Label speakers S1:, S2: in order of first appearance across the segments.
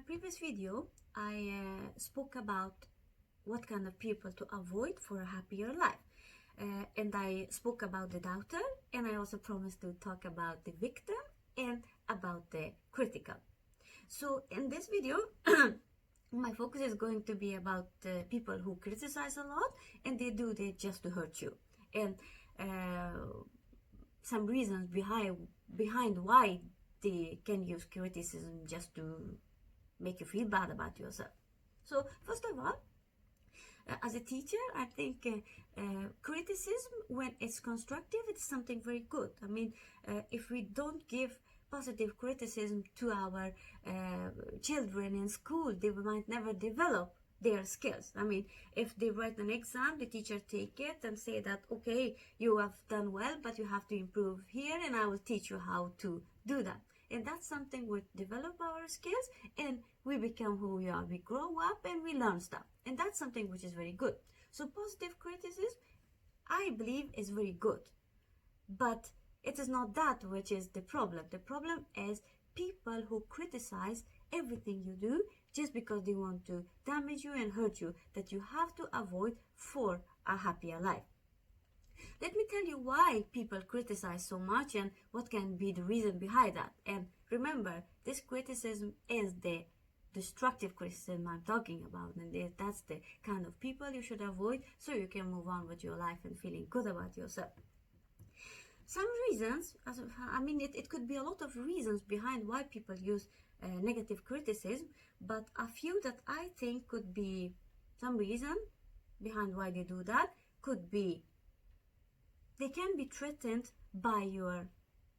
S1: previous video, I spoke about what kind of people to avoid for a happier life. And I spoke about the doubter, and I also promised to talk about the victim and about the critical. So in this video, my focus is going to be about people who criticize a lot, and they do it just to hurt you. And some reasons behind why they can use criticism just to make you feel bad about yourself. So first of all, as a teacher, I think criticism, when it's constructive, it's something very good. I mean, if we don't give positive criticism to our children in school, they might never develop their skills. I mean, if they write an exam, the teacher take it and say that, okay, you have done well, but you have to improve here, and I will teach you how to do that. And that's something we develop our skills, and we become who we are. We grow up and we learn stuff, and that's something which is very good. So positive criticism, I believe, is very good, but it is not that which is the problem. The problem is people who criticize everything you do just because they want to damage you and hurt you, that you have to avoid for a happier life. Let me tell you why people criticize so much and what can be the reason behind that. And remember, this criticism is the destructive criticism I'm talking about, and that's the kind of people you should avoid so you can move on with your life and feeling good about yourself. Some reasons, it could be a lot of reasons behind why people use negative criticism, but a few that I think could be some reason behind why they do that could be they can be threatened by your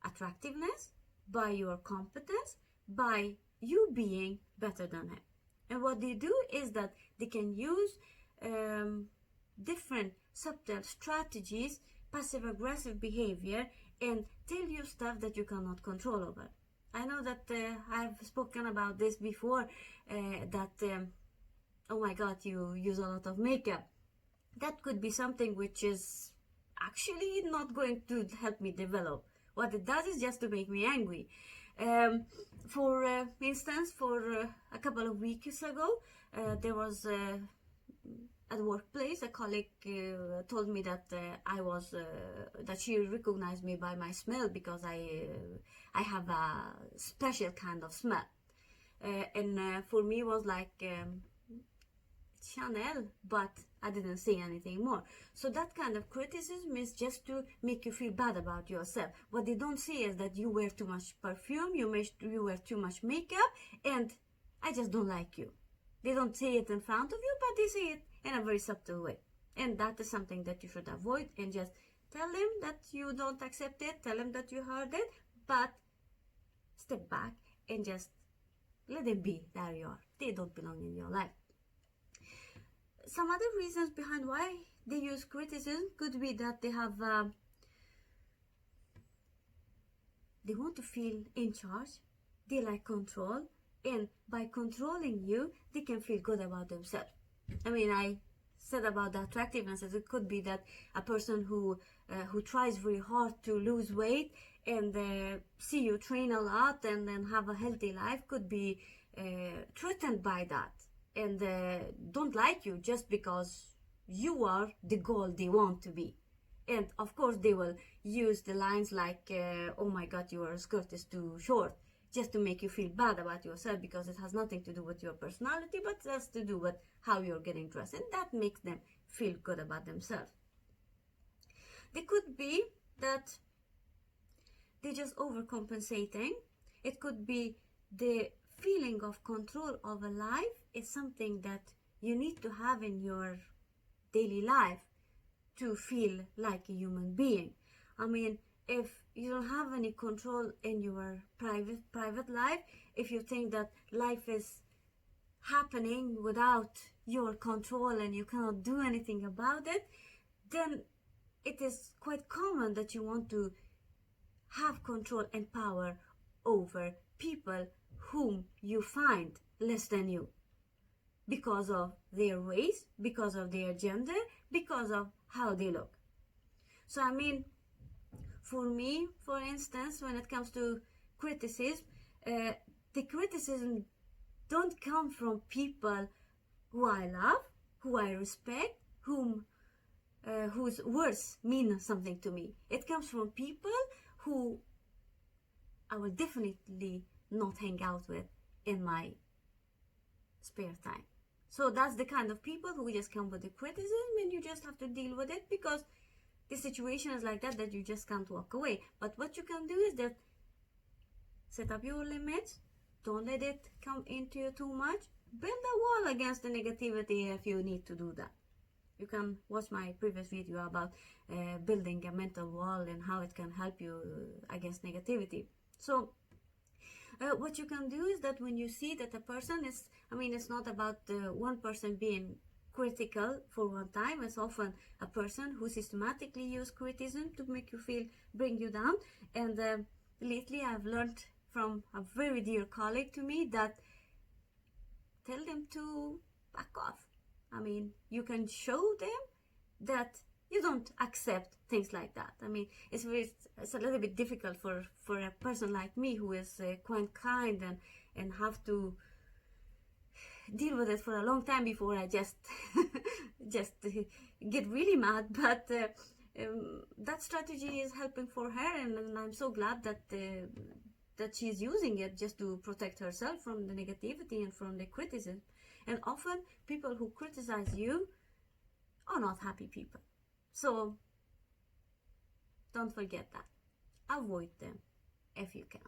S1: attractiveness, by your competence, by you being better than him. And what they do is that they can use different subtle strategies, passive-aggressive behavior, and tell you stuff that you cannot control over. I know that I've spoken about this before, oh my god, you use a lot of makeup. That could be something which is actually not going to help me develop. What it does is just to make me angry. For instance, a couple of weeks ago, there was at workplace a colleague told me that that she recognized me by my smell because I have a special kind of smell, and for me it was like Chanel, but I didn't say anything more. So that kind of criticism is just to make you feel bad about yourself. What they don't say is that you wear too much perfume, you wear too much makeup, and I just don't like you. They don't say it in front of you, but they say it in a very subtle way. And that is something that you should avoid, and just tell them that you don't accept it, tell them that you heard it, but step back and just let them be. There you are. They don't belong in your life. Some other reasons behind why they use criticism could be that they want to feel in charge, they like control, and by controlling you, they can feel good about themselves. I mean, I said about the attractiveness, it could be that a person who tries very hard to lose weight and see you train a lot and then have a healthy life could be threatened by that, and don't like you just because you are the goal they want to be. And of course they will use the lines like, oh my god, your skirt is too short, just to make you feel bad about yourself, because it has nothing to do with your personality, but has to do with how you're getting dressed, and that makes them feel good about themselves. They could be that they're just overcompensating. It could be the feeling of control over life is something that you need to have in your daily life to feel like a human being. I mean, if you don't have any control in your private life, if you think that life is happening without your control and you cannot do anything about it, then it is quite common that you want to have control and power over people whom you find less than you, because of their race, because of their gender, because of how they look. So I mean, for me, for instance, when it comes to criticism, the criticism don't come from people who I love, who I respect, whose words mean something to me. It comes from people who I will definitely not hang out with in my spare time. So that's the kind of people who just come with the criticism, and you just have to deal with it, because the situation is like that you just can't walk away. But what you can do is that set up your limits, don't let it come into you too much, build a wall against the negativity if you need to do that. You can watch my previous video about building a mental wall and how it can help you against negativity. So what you can do is that when you see that a person is, it's not about one person being critical for one time. It's often a person who systematically uses criticism to make you feel, bring you down. And lately I've learned from a very dear colleague to me that tell them to back off. You can show them that you don't accept things like that. It's a little bit difficult for a person like me who is quite kind and have to deal with it for a long time before I just get really mad. But that strategy is helping for her, and I'm so glad that she's using it just to protect herself from the negativity and from the criticism. And often people who criticize you are not happy people. So don't forget that. Avoid them if you can.